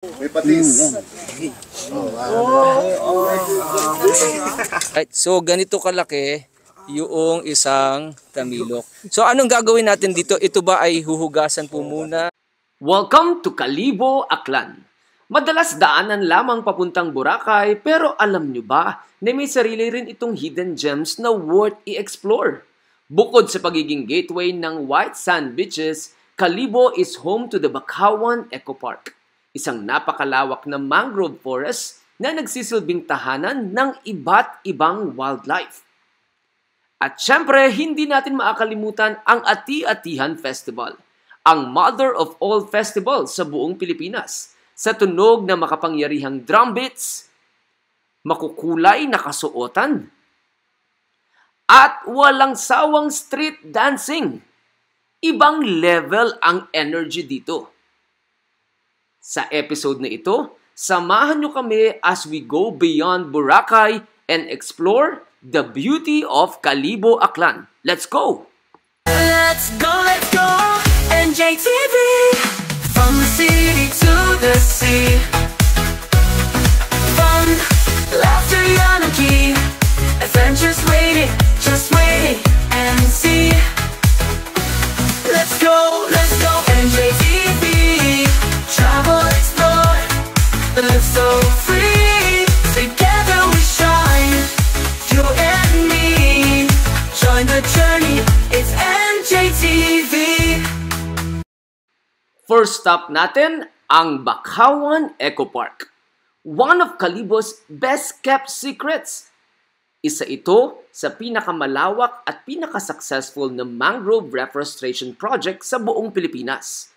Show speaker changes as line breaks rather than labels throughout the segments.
May patis.
Right, so ganito kalaki yung isang tamilok. So anong gagawin natin dito? Ito ba ay huhugasan po muna?
Welcome to Kalibo, Aklan. Madalas daanan lamang papuntang Boracay pero alam nyo ba na may sarili rin itong hidden gems na worth i-explore? Bukod sa pagiging gateway ng white sand beaches, Kalibo is home to the Bacawan Eco Park, isang napakalawak na mangrove forest na nagsisilbing tahanan ng iba't ibang wildlife. At syempre, hindi natin maakalimutan ang Ati-Atihan Festival, ang mother of all festivals sa buong Pilipinas, sa tunog na makapangyarihang drum beats, makukulay na kasuotan, at walang sawang street dancing. Ibang level ang energy dito. Sa episode na ito, samahan nyo kami as we go beyond Boracay and explore the beauty of Kalibo, Aklan. Let's go!
Let's go, NJTV. From the city to the sea. Fun, laughter, anarchy. Adventures waiting, just waiting and see. Let's go, NJTV. Travel, explore, live so free. Together we shine, you and me. Join the journey, it's NJTV.
First stop natin, ang Bacawan Eco Park. One of Kalibo's best-kept secrets. Isa ito sa pinakamalawak at pinakasuccessful na mangrove reforestation project sa buong Pilipinas.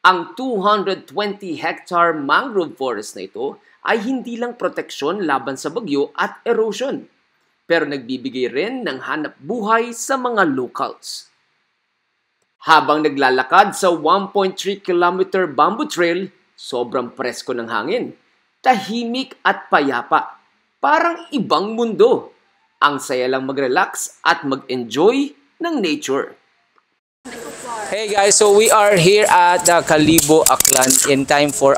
Ang 220-hectare mangrove forest na ito ay hindi lang proteksyon laban sa bagyo at erosion, pero nagbibigay rin ng hanap buhay sa mga locals. Habang naglalakad sa 1.3 kilometer bamboo trail, sobrang presko ng hangin, tahimik at payapa, parang ibang mundo. Ang saya lang mag-relax at mag-enjoy ng nature.
Hey guys, so we are here at Kalibo, Aklan in time for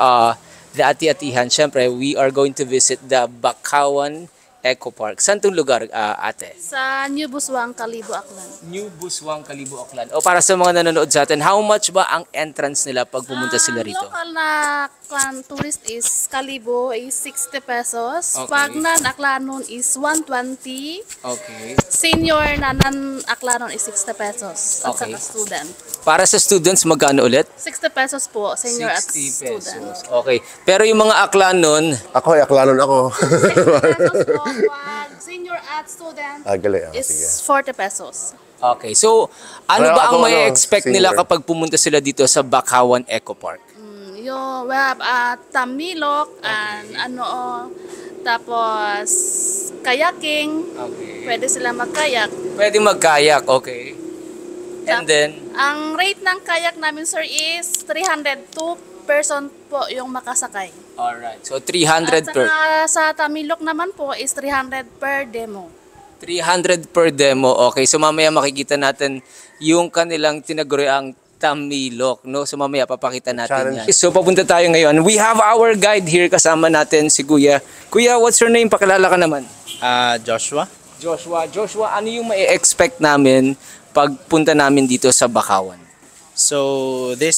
the Ati-Atihan. Siyempre, we are going to visit the Bacawan Eco Park. Saan itong lugar, ate?
Sa New Buswang, Kalibo, Aklan.
New Buswang, Kalibo, Aklan. O para sa mga nanonood sa atin, how much ba ang entrance nila pag pumunta sila rito?
Local na tourist is Kalibo is 60 pesos.
Okay.
Pag non-Aklanon is 120.
Okay.
Senior na non-Aklanon is 60 pesos. At
Okay.
saka student.
Para sa students, magkano ulit?
60 pesos po, senior at
60
student.
pesos. Okay. Pero yung mga Aklanon,
Ako ay aklanon ako.
60 pesos po. Pag senior at student
Gali,
is
sige.
40 pesos.
okay. So, ano
Well,
ba ang
ako,
may expect nila
senior.
kapag pumunta sila dito sa Bacawan Eco Park?
We have tamilok and tapos kayaking.
Okay.
Pwede sila magkayak.
Pwede magkayak, okay. And then,
Ang rate ng kayak namin, sir, is 302 person po yung makasakay.
alright. So, 300
At
per...
saka sa Tamilok naman po is 300 per demo.
300 per demo. Okay, so mamaya makikita natin yung kanilang tinaguriang tamilok, no? So mamaya papakita natin yan. So papunta tayo ngayon. We have our guide here, kasama natin si Kuya. Kuya, what's your name? Pakilala ka naman.
Joshua.
Joshua, ano yung mai-expect namin pagpunta namin dito sa Bacawan?
So this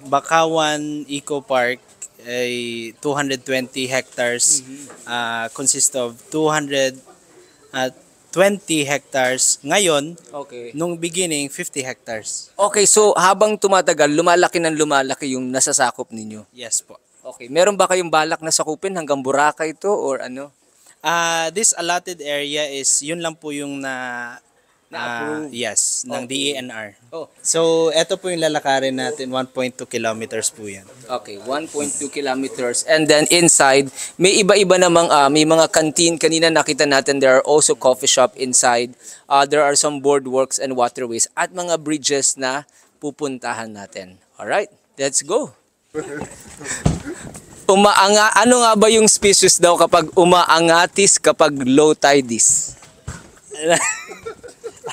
Bacawan Eco Park ay 220 hectares, consists of 220 hectares ngayon.
Okay.
Nung beginning 50 hectares.
Okay, so habang tumatagal, lumalaki ng lumalaki yung nasasakop ninyo.
Yes po.
Okay, meron ba kayong balak na sakupin hanggang Boracay to or ano?
This allotted area is yun lang po yung
Na-approve.
yes, ng
Okay.
DENR.
Oh.
So ito po yung lalakarin natin, 1.2 kilometers po yan.
Okay, 1.2 kilometers. And then inside, may iba-iba namang, may mga canteen. Kanina nakita natin, there are also coffee shop inside. There are some boardwalks and waterways at mga bridges na pupuntahan natin. Alright, let's go. Ano nga ba yung species daw kapag umaangatis kapag low tide is?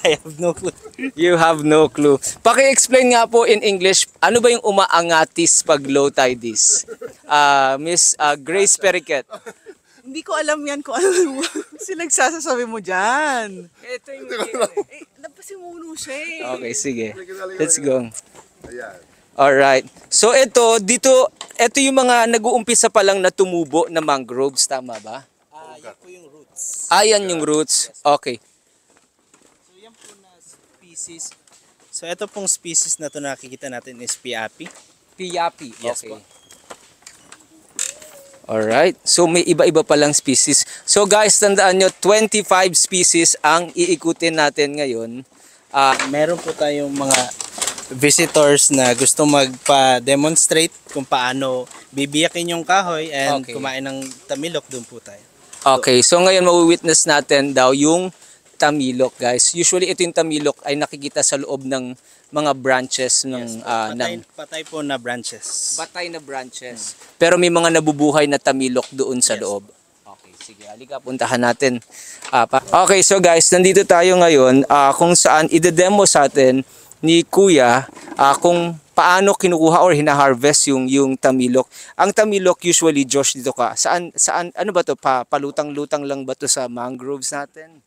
I have no clue.
You have no clue. Paki-explain nga po in English, ano ba yung umaangatis pag low tide is? Miss Grace Periquet.
Hindi ko alam yan kung ano sinagsasasabi mo dyan.
Ito yung
Napasimuno siya eh.
Okay, sige. Let's go. Alright. So ito yung mga nag-uumpisa pa lang na tumubo na mangroves, tama ba?
Yan po yung roots.
Ayan yung roots. Okay.
So yan po na species. So ito pong species na to nakikita natin is piapi.
Piyapi.
Yes
Okay.
po.
Alright. So may iba-iba palang species. So guys, tandaan nyo, 25 species ang iikutin natin ngayon.
Meron po tayong mga visitors na gusto magpa-demonstrate kung paano bibiyakin yung kahoy and
Okay.
kumain ng tamilok, doon po tayo.
Okay, so ngayon mawi-witness natin daw yung tamilok, guys. Usually ito yung tamilok ay nakikita sa loob ng mga branches ng
Patay po na branches.
batay na branches. Pero may mga nabubuhay na tamilok doon sa loob. Okay, sige. Halika, puntahan natin. Okay, so guys, nandito tayo ngayon kung saan ide-demo sa atin ni Kuya kung paano kinukuha or hina-harvest yung tamilok. Ang tamilok usually, Josh, dito ka. Saan ano ba to? Palutang-lutang lang ba to sa mangroves natin?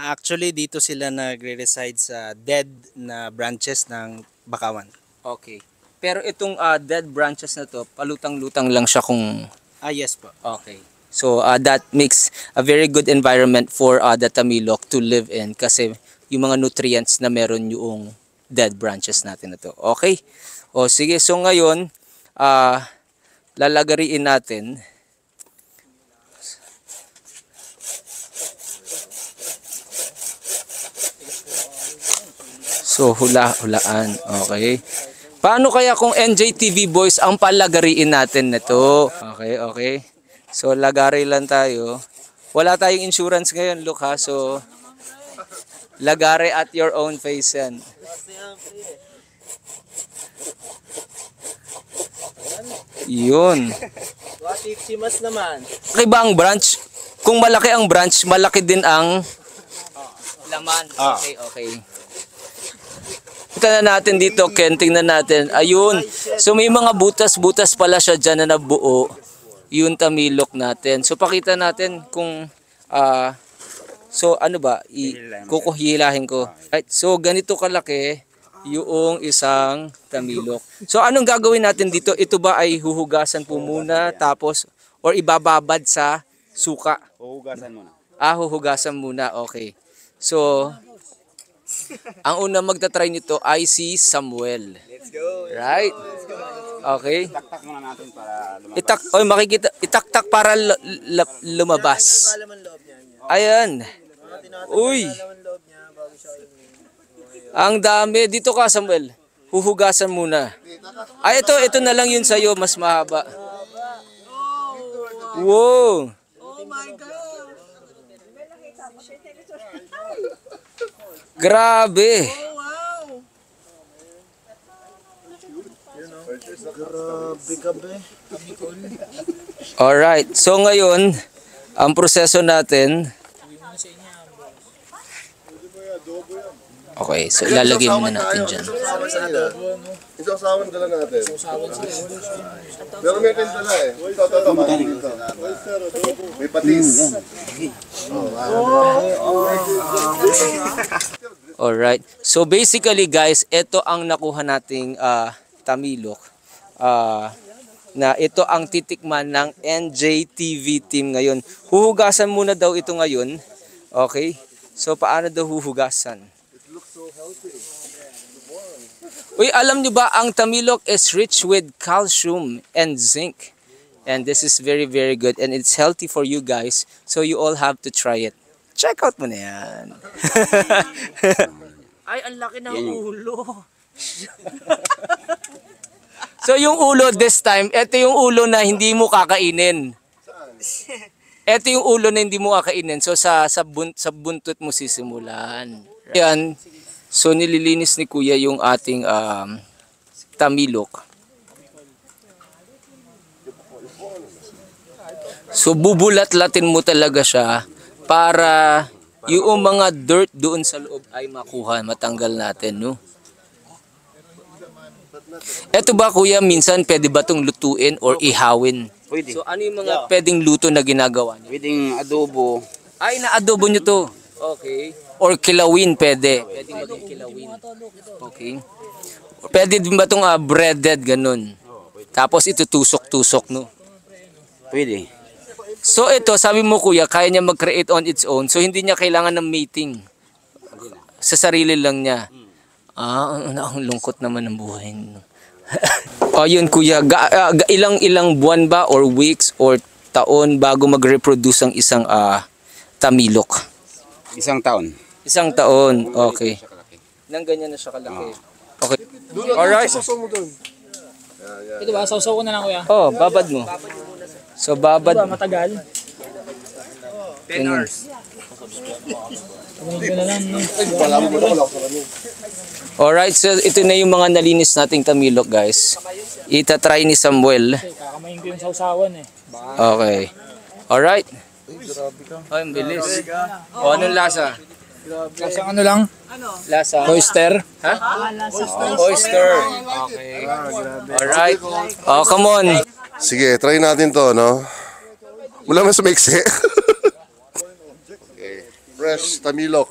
Actually, dito sila nagre-reside sa dead na branches ng bakawan.
Okay. Pero itong dead branches na to, palutang-lutang lang siya kung...
Yes po.
Okay. So that makes a very good environment for the tamilok to live in kasi yung mga nutrients na meron yung dead branches natin na to. Okay? O sige, so ngayon, lalagariin natin. So hulaan. Okay. Paano kaya kung NJTV Boys ang palagariin natin nito? Okay, okay. So lagari lang tayo. Wala tayong insurance ngayon, look ha. So lagari at your own pace yan. Yun.
What if simas naman?
Malaki ba ang branch? Kung malaki ang branch, malaki din ang laman. Okay, okay. Tingnan natin dito, Ken. Tingnan natin. Ayun. So may mga butas-butas pala siya dyan na nabuo. Yung tamilok natin. So pakita natin kung so ano ba? Kukuhilahin ko. Right. So ganito kalaki yung isang tamilok. So anong gagawin natin dito? Ito ba ay huhugasan po muna tapos or ibababad sa suka?
Huhugasan muna.
Huhugasan muna. Okay. So ang unang magta-try nito ay si Samuel. Let's go. Right? Okay.
Taktak muna natin para lumabas.
Itaktak para lumabas. Ayan. Uy. Ang dami. Dito ka, Samuel. Huhugasan muna. Ay, ito na lang yun sa'yo. Mas mahaba. Wow.
Oh my God!
Grabe.
Oh wow! Grabe ka be.
Alright. So ngayon, ang proseso natin. Okay, so ilalagay muna natin dyan.
Isasawan ka lang natin. Pero may tintala eh. Ito. May patis.
Alright. So basically guys, ito ang nakuha nating tamilok. Na ito ang titikman ng NJTV team ngayon. Huhugasan muna daw ito ngayon. Okay? So paano daw huhugasan? Uy, alam nyo ba ang tamilok is rich with calcium and zinc. And this is very, very good. And it's healthy for you guys. So you all have to try it. Check out mo na yan.
Ay, ang laki ng ulo.
So yung ulo this time, ito yung ulo na hindi mo kakainin. Ito yung ulo na hindi mo kakainin. So sa buntot mo sisimulan. Yan. So nililinis ni Kuya yung ating tamilok. So bubulat-latin mo talaga siya para yung mga dirt doon sa loob ay makuha, matanggal natin, no? Eto ba kuya, minsan pwede ba itong lutuin or ihawin?
Pwede.
So ano yung mga pwedeng luto na ginagawa niyo?
Pwedeng adobo.
Ay, na-adobo nyo to. Okay. Or kilawin, pwede. Pwede maging kilawin. Okay. Pwede din ba itong breaded, ganun? Tapos ito tusok-tusok, no?
Pwede.
So ito, sabi mo kuya, kaya niya mag-create on its own. So hindi niya kailangan ng mating. Sa sarili lang niya. Ang lungkot naman ng buhay. O yun kuya, ilang buwan ba or weeks or taon bago mag-reproduce ang isang tamilok?
Isang taon.
Isang taon, okay. Nang ganyan na siya kalaki. Okay. Alright.
Ito ba? Sausaw ko na lang kuya.
Oh, babad mo. So babad.
Matagal.
10 hours.
Ito na lang.
Alright, so ito na yung mga nalinis nating tamilok, guys. Itatry ni Samuel.
Kakamayin ko yung sausawan eh.
Okay. Alright. Ay, ang bilis. O, anong lasa?
Lasang ano lang?
Lasa?
Oyster.
Ha? Oyster. Okay. Alright. Oh, come on.
Sige, try natin to, no? Wala man sumiksi. Okay. Fresh tamilok.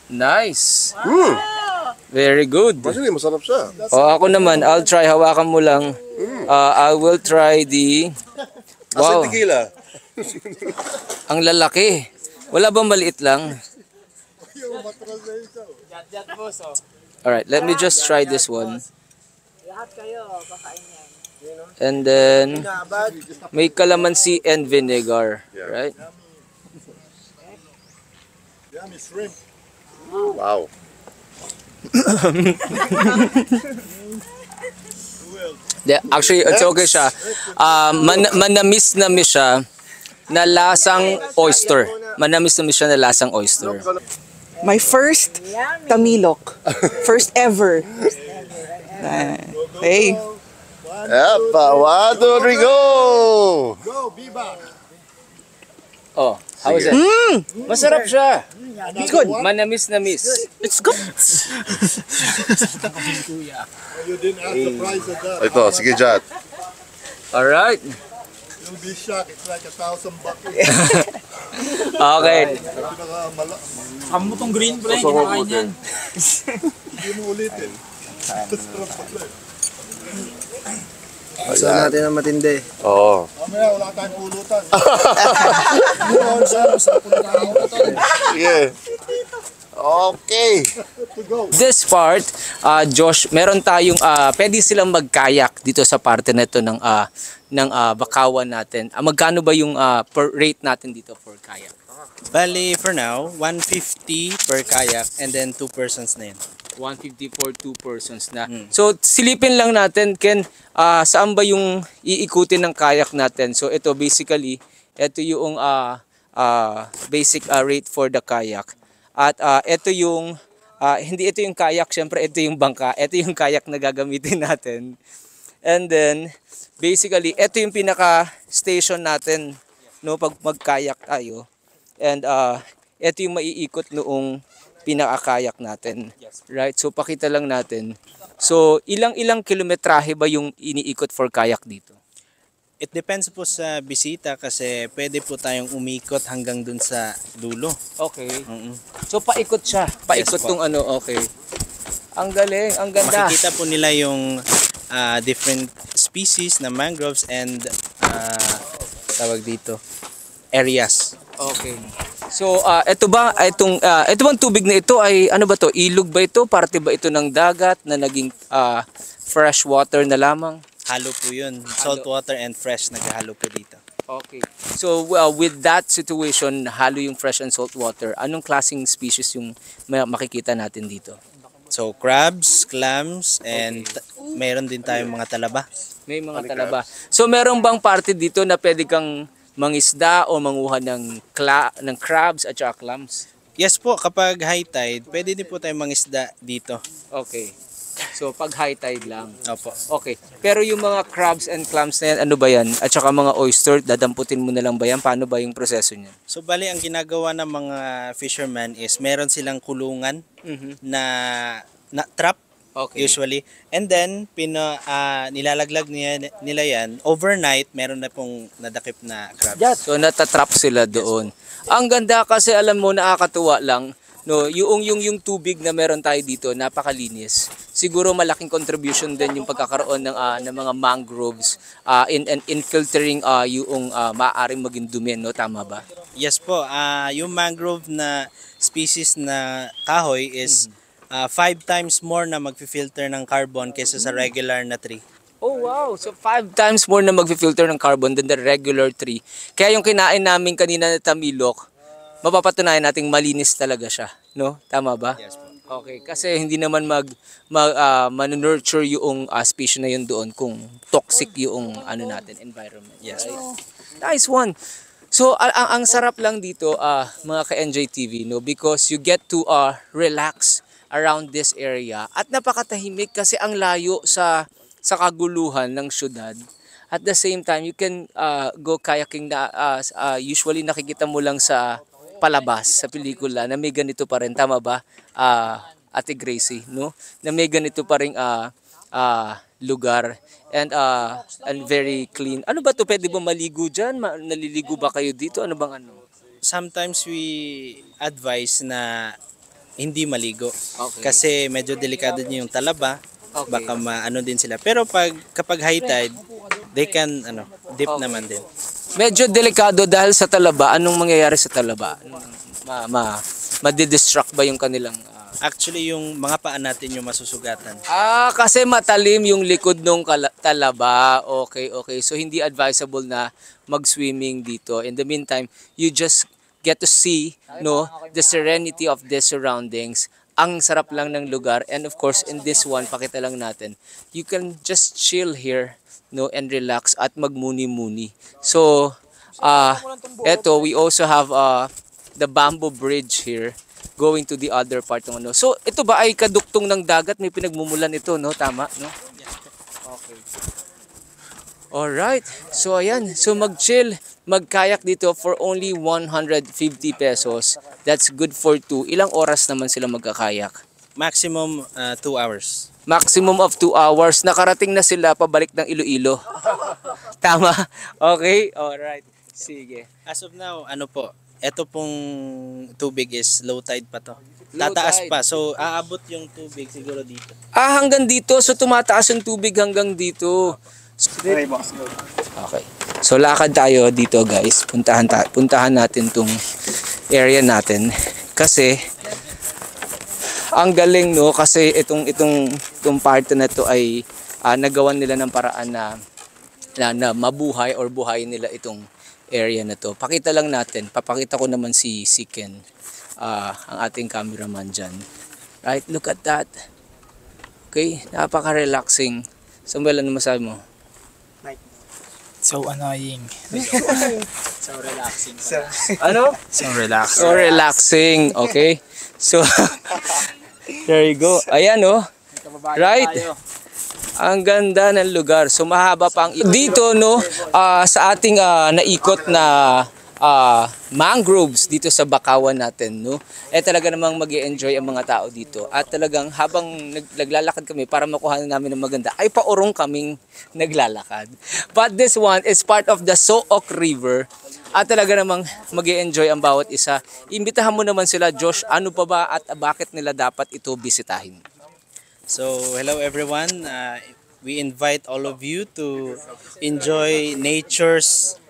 Nice. Very good.
Actually, masarap siya.
O, ako naman, I'll try. Hawakan mo lang. I will try the... Wow.
Asa tequila?
Ang lalaki. Wala bang maliit lang? Alright, let me just try this one. And then, may calamansi and vinegar. Right?
Wow.
Actually, it's okay siya. Manamis-namis siya na lasang oyster. Manamis-namis siya na lasang oyster.
My first tamilok. First ever. Hey.
Epa, 1, 2, 3, go!
Oh, how is it? Masarap siya.
It's good.
Manamis-namis.
It's good.
Ito, sige, Jat.
Alright.
You'll be shocked. It's like $1,000 bucks.
Okay.
Saan mo tong green pala yung kinakain yan?
Hindi mo ulitin.
Saan natin ang matindi.
Oo.
Mamaya wala tayong pulutan.
Sige. Okay.
This part, Josh, meron tayong pwede silang magkayak dito sa parte na ito ng bakawan natin. Magkano ba yung per rate natin dito for kayak?
Bali, for now, 150 per kayak and then 2 persons na yun.
150 for 2 persons na. So, silipin lang natin, Ken, saan ba yung iikutin ng kayak natin? So, ito basically, ito yung basic rate for the kayak. At ito yung, hindi ito yung kayak, syempre ito yung bangka. Ito yung kayak na gagamitin natin. And then, basically, ito yung pinaka-station natin, no, pag magkayak tayo. And ito yung maiikot noong pinaka-kayak natin. Right? So, pakita lang natin. So, ilang kilometrahe ba yung iniikot for kayak dito?
It depends po sa bisita kasi pwede po tayong umikot hanggang dun sa dulo.
Okay. So, paikot siya. Paikot
Yes, po.
tong ano, okay. Ang galing, ang ganda.
Makikita po nila yung different species na mangroves and tawag dito, areas.
Okay. So, ito bang tubig na ito ay ano ba to? Ilog ba ito? Parte ba ito ng dagat na naging fresh water na lamang?
Halo po yun. Salt water and fresh naghahalo po dito.
Okay. So, with that situation, halo yung fresh and salt water, anong klaseng species yung makikita natin dito?
So, crabs, clams, and mayroon din tayong mga talaba.
May mga talaba. So, meron bang parte dito na pwede kang mangisda o manguha ng crabs at saka clams?
Yes po, kapag high tide, pwede din po tayong mangisda dito.
Okay. So pag high tide lang.
Opo.
Okay. Pero yung mga crabs and clams na yan, ano ba yan? At saka mga oyster, dadamputin mo na lang ba yan? Paano ba yung proseso niyan?
So bali ang ginagawa ng mga fishermen is meron silang kulungan na trap
Okay.
usually. And then nilalaglag nila yan overnight, meron na pong nadakip na crabs.
So natatrap sila doon. Ang ganda kasi alam mo, nakakatuwa lang. No, yung tubig na meron tayo dito, napakalinis. Siguro malaking contribution din yung pagkakaroon ng mga mangroves in filtering yung maaaring maging dumi, no? Tama ba?
Yes po, yung mangrove na species na kahoy is 5 times more na magfi-filter ng carbon kaysa sa regular na tree.
Oh wow, so 5 times more na magfi-filter ng carbon than the regular tree. Kaya yung kinain namin kanina na tamilok, mapapatunayan nating malinis talaga siya, no? Tama ba?
Yes po.
Okay, kasi hindi naman manunurture yung species na yun doon kung toxic yung natin environment.
Yes.
Right? Nice one. So ang sarap lang dito mga ka-NJTV, no, because you get to relax around this area at napakatahimik kasi ang layo sa kaguluhan ng syudad. At the same time, you can go kayaking na usually nakikita mo lang sa palabas, sa pelikula, na may ganito pa rin. Tama ba, Ate Gracie? No? Na may ganito pa rin lugar and very clean. Ano ba to? Pwede ba maligo dyan? Naliligo ba kayo dito? Ano bang ano?
Sometimes we advise na hindi maligo.
Okay.
Kasi medyo delikado niyo yung talaba.
Okay.
Baka maano din sila. Pero kapag high tide, they can dip naman din.
Medyo delikado dahil sa talaba. Anong mangyayari sa talaba? Madidistract ba yung kanilang...
Actually, yung mga paa natin yung masusugatan.
Kasi matalim yung likod ng talaba. Okay. So, hindi advisable na mag-swimming dito. In the meantime, you just get to see, no, the serenity of the surroundings. Ang sarap lang ng lugar. And of course, in this one, pakita lang natin, you can just chill here, no, and relax at magmuni-muni. So, eto, we also have the bamboo bridge here going to the other part ng ano. So, ito ba ay kaduktong ng dagat? May pinagmumulan ito, no? Tama, no? Okay. Alright. So, ayan. So, mag-chill, mag-kayak dito for only 150 pesos. That's good for 2. Ilang oras naman sila magkakayak?
Maximum 2 hours.
Maximum of 2 hours. Nakarating na sila pabalik ng Iloilo. Tama? Okay? Alright. Sige.
As of now, ito pong tubig is low tide pa to.
Low
Tataas
tide.
pa. So, aabot yung tubig siguro dito.
Hanggang dito. So, tumataas yung tubig hanggang dito. Okay. So, lakad tayo dito, guys. Puntahan natin tong area natin. Kasi, ang galing, no? Kasi itong part na to ay nagawan nila ng paraan na mabuhay or buhayin nila itong area na to. Pakita lang natin. Papakita ko naman si Ken, ang ating cameraman dyan. Right? Look at that. Okay? Napaka-relaxing. Samuel, ano masabi mo?
So annoying. So relaxing.
Ano?
So relaxing.
So relaxing. Okay? So, there you go. Ayan, oh. Right? Ang ganda ng lugar. So mahaba pang dito, no, sa ating naikot na mangroves dito sa Bakawan natin, no. Talaga namang mag-e-enjoy ang mga tao dito. At talagang habang naglalakad kami para makuha namin ng maganda, ay paurong kaming naglalakad. But this one is part of the Sook River. At talaga namang mag-e-enjoy ang bawat isa. Imbitahan mo naman sila, Josh, ano pa ba at bakit nila dapat ito bisitahin?
So, hello everyone. We invite all of you to enjoy nature's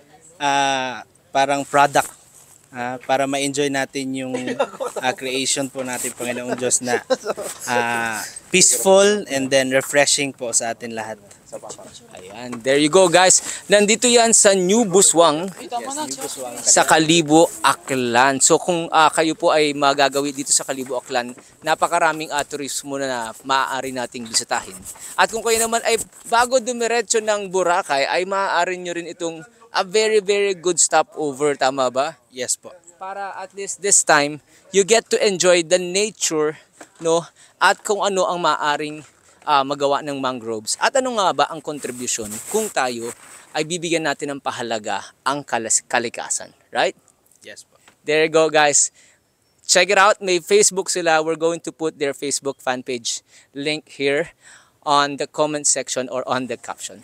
parang product para ma-enjoy natin yung creation po natin, Panginoong Diyos, na peaceful and then refreshing po sa atin lahat.
Ayan, there you go, guys. Nandito yan sa New Buswang, sa Kalibo, Aklan. So kung kayo po ay magagawi dito sa Kalibo, Aklan, napakaraming turismo na maaari nating bisitahin. At kung kayo naman ay bago dumiretso ng Boracay, ay maaari nyo rin itong a very very good stopover, tama ba?
Yes po.
Para at least this time, you get to enjoy the nature, no? At kung ano ang maaring magawa ng mangroves? At ano nga ba ang contribution kung tayo ay bibigyan natin ng pahalaga ang kalikasan? Right?
Yes po.
There you go, guys. Check it out. May Facebook sila. We're going to put their Facebook fan page link here on the comment section or on the caption.